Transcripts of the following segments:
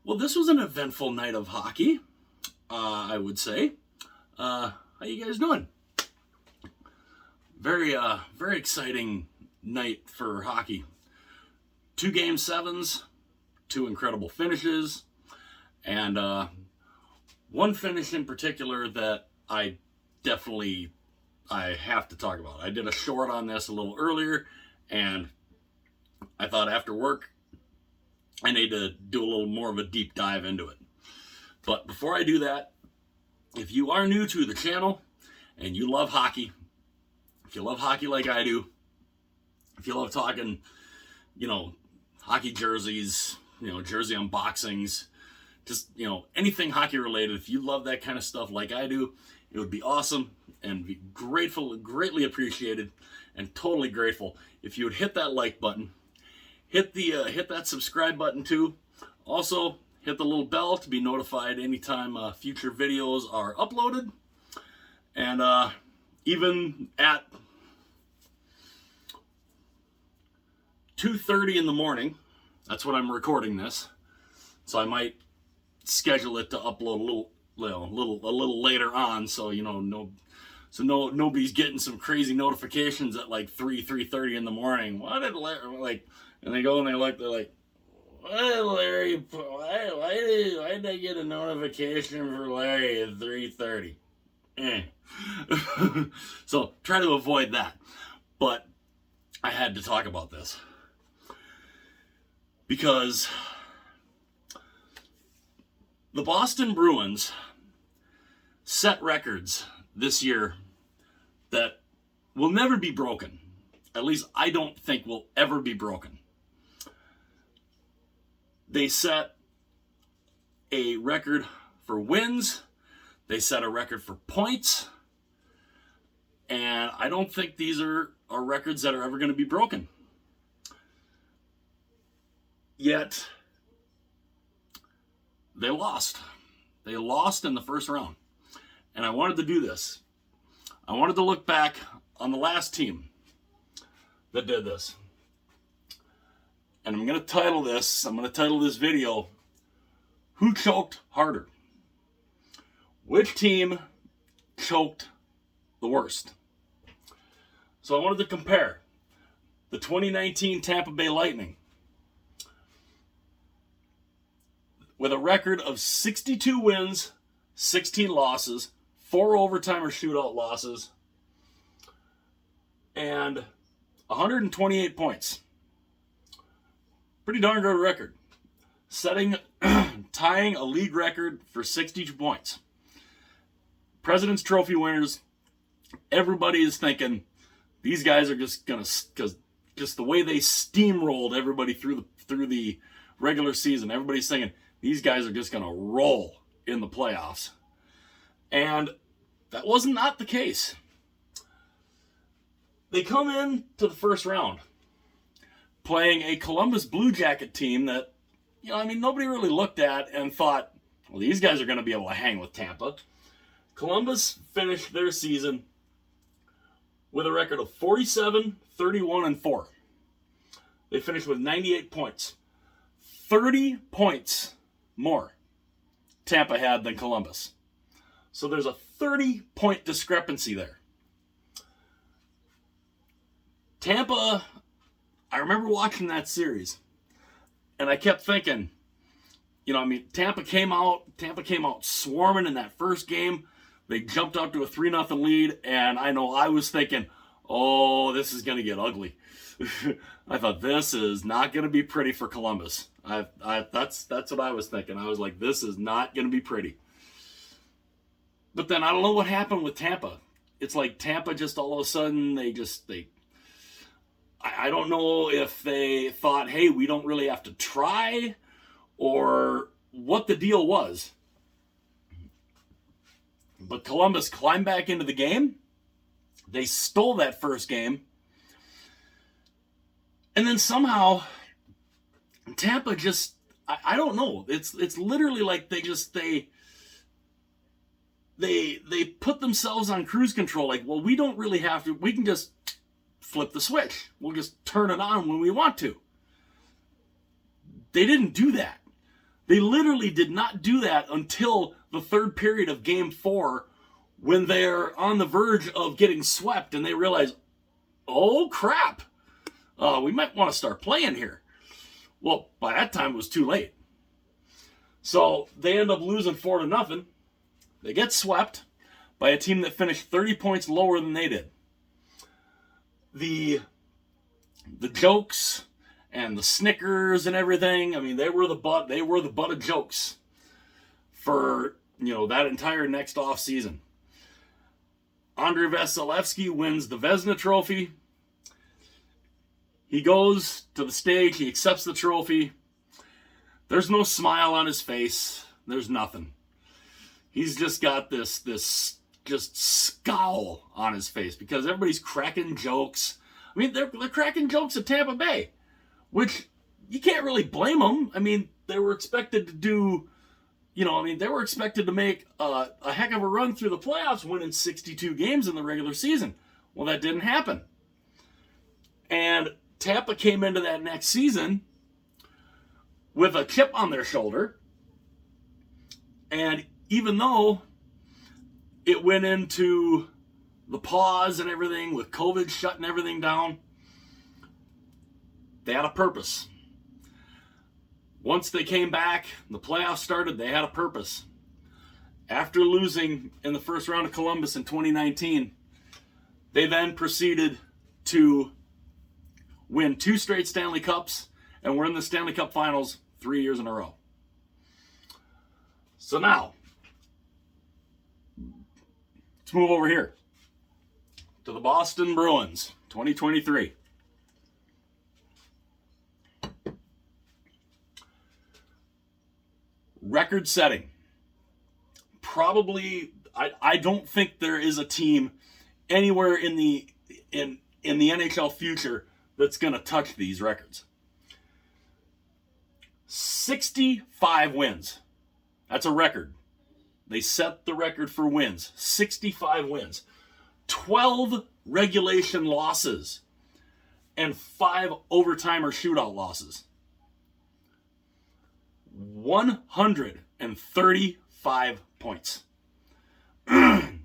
Well, this was an eventful night of hockey, I would say. How you guys doing? Very exciting night for hockey. 2 game sevens, 2 incredible finishes, and one finish in particular that I have to talk about. I did a short on this a little earlier, and I thought after work I need to do a little more of a deep dive into it. But before I do that, if you are new to the channel and you love hockey, if you love hockey like I do, if you love talking, hockey jerseys, jersey unboxings, just, anything hockey related, if you love that kind of stuff like I do, it would be awesome and be greatly appreciated, and totally grateful if you would hit that like button. Hit that subscribe button too. Also, hit the little bell to be notified anytime future videos are uploaded. And even at 2:30 in the morning, that's when I'm recording this. So I might schedule it to upload a little later on, so nobody's getting some crazy notifications at like 3:30 in the morning. What did Larry, and they go and they're like, what did Larry, why did I get a notification for Larry at 3:30? So try to avoid that. But I had to talk about this because the Boston Bruins set records this year that will never be broken. At least I don't think will ever be broken. They set a record for wins. They set a record for points. And I don't think these are records that are ever going to be broken. Yet, they lost. They lost in the first round. And I wanted to do this. I wanted to look back on the last team that did this. And I'm going to title this video, Who Choked Harder? Which team choked the worst? So I wanted to compare the 2019 Tampa Bay Lightning with a record of 62 wins, 16 losses, 4 overtime or shootout losses, and 128 points. Pretty darn good record. Tying a league record for 62 points. President's Trophy winners, everybody is thinking these guys are just the way they steamrolled everybody through the regular season. Everybody's thinking these guys are just gonna roll in the playoffs. And that was not the case. They come in to the first round playing a Columbus Blue Jacket team that, nobody really looked at and thought, well, these guys are going to be able to hang with Tampa. Columbus finished their season with a record of 47, 31, and 4. They finished with 98 points. 30 points more Tampa had than Columbus. So there's a 30-point discrepancy there. Tampa, I remember watching that series, and I kept thinking, Tampa came out swarming in that first game. They jumped up to a 3-0 lead, and I know I was thinking, oh, this is going to get ugly. I thought, this is not going to be pretty for Columbus. That's what I was thinking. I was like, this is not going to be pretty. But then I don't know what happened with Tampa. It's like Tampa just all of a sudden, I don't know if they thought, hey, we don't really have to try, or what the deal was. But Columbus climbed back into the game. They stole that first game. And then somehow, Tampa just, I don't know. It's literally like they put themselves on cruise control. Like, well, we don't really have to. We can just flip the switch. We'll just turn it on when we want to. They didn't do that. They literally did not do that until the third period of Game 4, when they're on the verge of getting swept and they realize, oh crap, we might want to start playing here. Well, by that time it was too late. So they end up losing 4-0. They get swept by a team that finished 30 points lower than they did. The jokes and the snickers and everything, I mean, they were the butt of jokes for, that entire next off season. Andrei Vasilevsky wins the Vezina Trophy. He goes to the stage, he accepts the trophy. There's no smile on his face. There's nothing. He's just got this just scowl on his face because everybody's cracking jokes. I mean, they're cracking jokes at Tampa Bay, which you can't really blame them. I mean, they were expected to do, they were expected to make a heck of a run through the playoffs, winning 62 games in the regular season. Well, that didn't happen. And Tampa came into that next season with a chip on their shoulder. And even though it went into the pause and everything, with COVID shutting everything down, they had a purpose. Once they came back, the playoffs started, they had a purpose. After losing in the first round of Columbus in 2019, they then proceeded to win 2 straight Stanley Cups, and we're in the Stanley Cup Finals 3 years in a row. So now, let's move over here to the Boston Bruins, 2023. Record setting. Probably, I don't think there is a team anywhere in the NHL future that's going to touch these records. 65 wins. That's a record. They set the record for wins. 65 wins. 12 regulation losses. And 5 overtime or shootout losses. 135 points. Another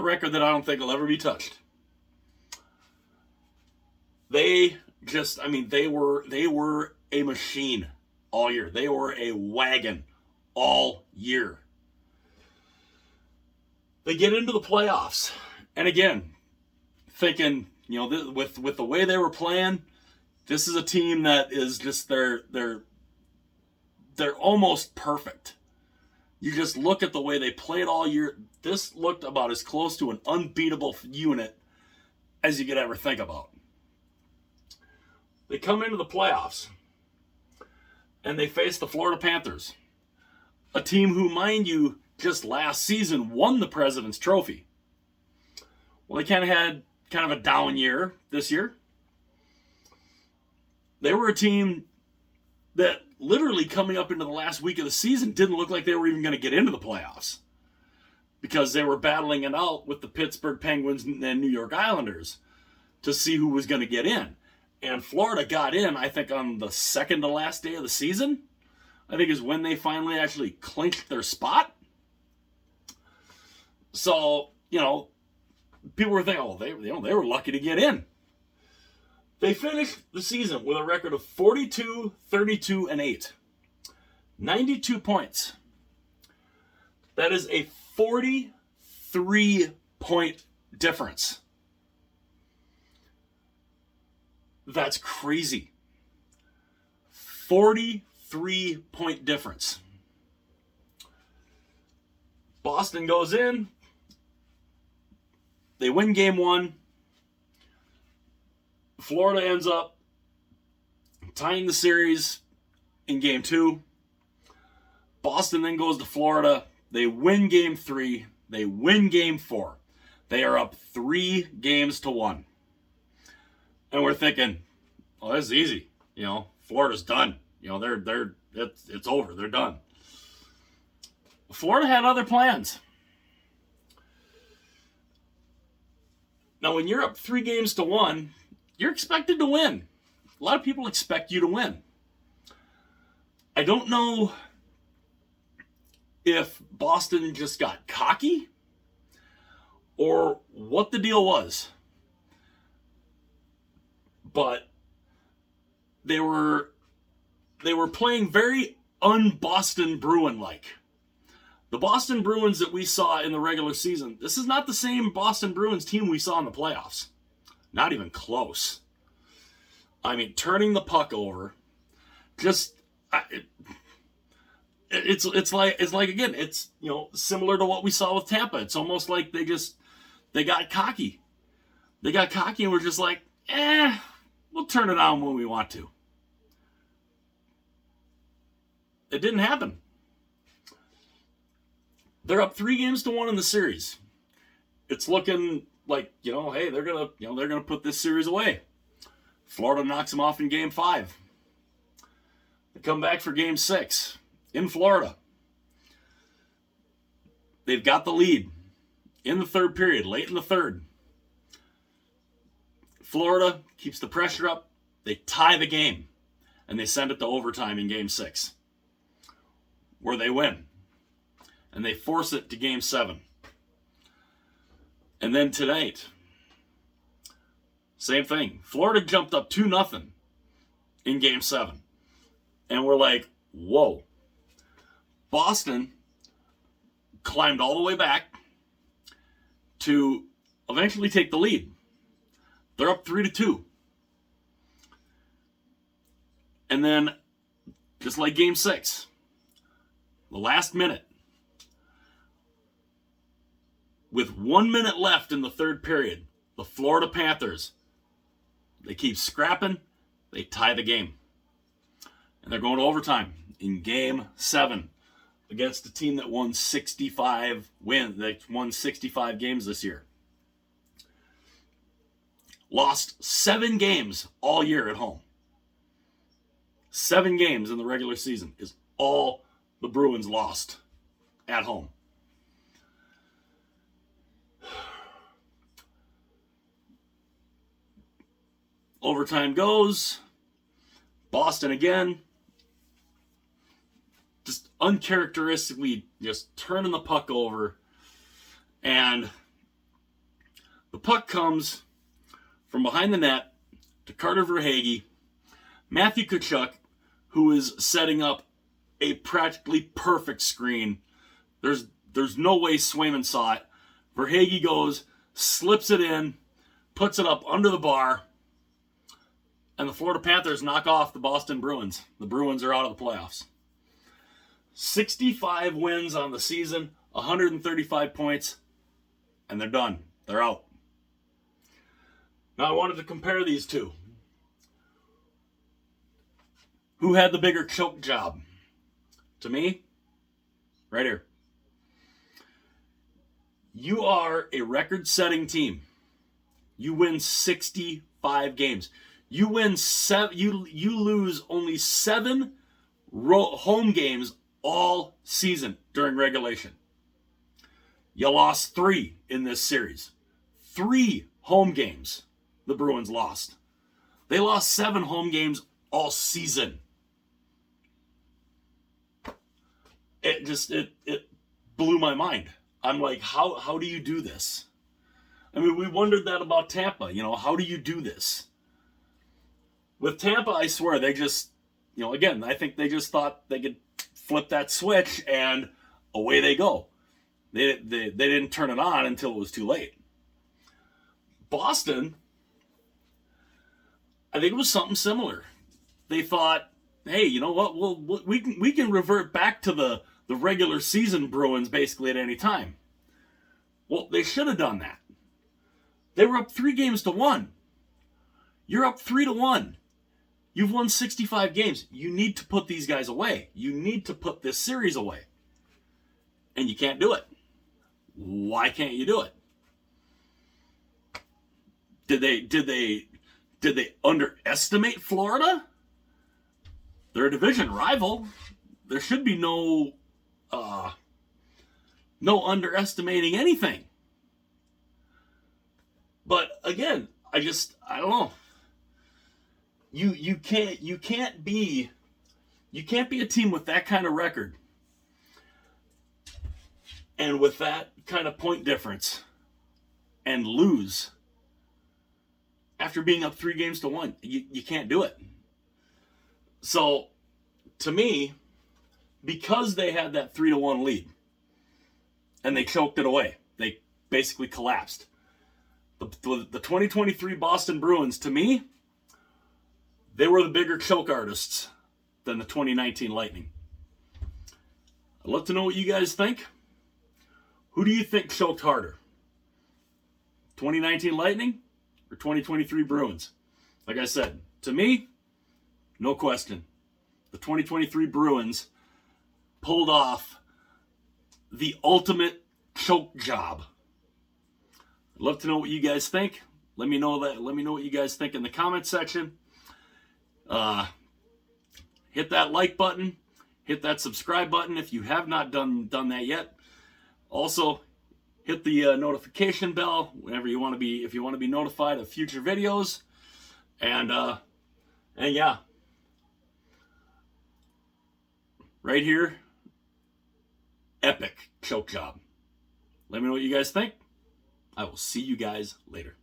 record that I don't think will ever be touched. They were a machine all year. They were a wagon all year. They get into the playoffs, and again, thinking, with the way they were playing, this is a team that is just they're almost perfect. You just look at the way they played all year. This looked about as close to an unbeatable unit as you could ever think about. They come into the playoffs, and they face the Florida Panthers, a team who, mind you, just last season won the President's Trophy. Well, they had a down year this year. They were a team that literally coming up into the last week of the season didn't look like they were even going to get into the playoffs because they were battling it out with the Pittsburgh Penguins and New York Islanders to see who was going to get in. And Florida got in, I think, on the second to last day of the season. I think is when they finally actually clinched their spot. So, people were thinking, they were lucky to get in. They finished the season with a record of 42, 32, and 8. 92 points. That is a 43-point difference. That's crazy. 43-point difference. Boston goes in. They win game 1. Florida ends up tying the series in game 2. Boston then goes to Florida. They win game 3. They win game 4. They are up 3-1. And we're thinking, oh, this is easy. Florida's done. It's over. They're done. Florida had other plans. Now, when you're up 3-1, you're expected to win. A lot of people expect you to win. I don't know if Boston just got cocky or what the deal was. But they were playing very un-Boston Bruin-like. The Boston Bruins that we saw in the regular season, this is not the same Boston Bruins team we saw in the playoffs. Not even close. I mean, turning the puck over, just it's like again, it's similar to what we saw with Tampa. It's almost like they got cocky. They got cocky and were just like, we'll turn it on when we want to. It didn't happen. They're up 3-1 in the series. It's looking like, hey, they're gonna put this series away. Florida knocks them off in Game 5. They come back for Game 6 in Florida. They've got the lead in the third period, late in the third. Florida keeps the pressure up. They tie the game, and they send it to overtime in Game 6, where they win. And they force it to Game 7. And then tonight, same thing. Florida jumped up 2-0 in Game 7. And we're like, whoa. Boston climbed all the way back to eventually take the lead. They're up 3-2. And then, just like Game 6, the last minute, with 1 minute left in the third period, the Florida Panthers, they keep scrapping, they tie the game. And they're going to overtime in Game 7 against a team that won 65 games this year. Lost 7 games all year at home. 7 games in the regular season is all the Bruins lost at home. Overtime goes. Boston again. Just uncharacteristically just turning the puck over. And the puck comes from behind the net to Carter Verhaeghe. Matthew Tkachuk, who is setting up a practically perfect screen. There's no way Swayman saw it. Verhaeghe goes, slips it in, puts it up under the bar. And the Florida Panthers knock off the Boston Bruins. The Bruins are out of the playoffs. 65 wins on the season, 135 points, and they're done. They're out. Now I wanted to compare these two. Who had the bigger choke job? To me, right here. You are a record-setting team. You win 65 games. You win 7. You lose only 7 home games all season during regulation. You lost 3 in this series. 3 home games the Bruins lost. They lost 7 home games all season. It blew my mind. I'm like, how do you do this? I mean, we wondered that about Tampa. How do you do this? With Tampa, I swear, they just, again, I think they just thought they could flip that switch and away they go. They didn't turn it on until it was too late. Boston, I think it was something similar. They thought, hey, you know what? We can revert back to the regular season Bruins basically at any time. Well, they should have done that. They were up 3-1. You're up 3-1. You've won 65 games. You need to put these guys away. You need to put this series away. And you can't do it. Why can't you do it? Did they underestimate Florida? They're a division rival. There should be no underestimating anything. But again, I don't know. You can't be You can't be a team with that kind of record and with that kind of point difference and lose after being up 3-1. You can't do it. So, to me, because they had that 3-1 lead and they choked it away, they basically collapsed. The 2023 Boston Bruins, to me, they were the bigger choke artists than the 2019 Lightning. I'd love to know what you guys think. Who do you think choked harder? 2019 Lightning or 2023 Bruins? Like I said, to me, no question. The 2023 Bruins pulled off the ultimate choke job. I'd love to know what you guys think. Let me know what you guys think in the comment section. Hit that like button. Hit that subscribe button if you have not done that yet. Also, hit the notification bell whenever you want to be, if you want to be notified of future videos. And yeah, right here, epic choke job. Let me know what you guys think. I will see you guys later.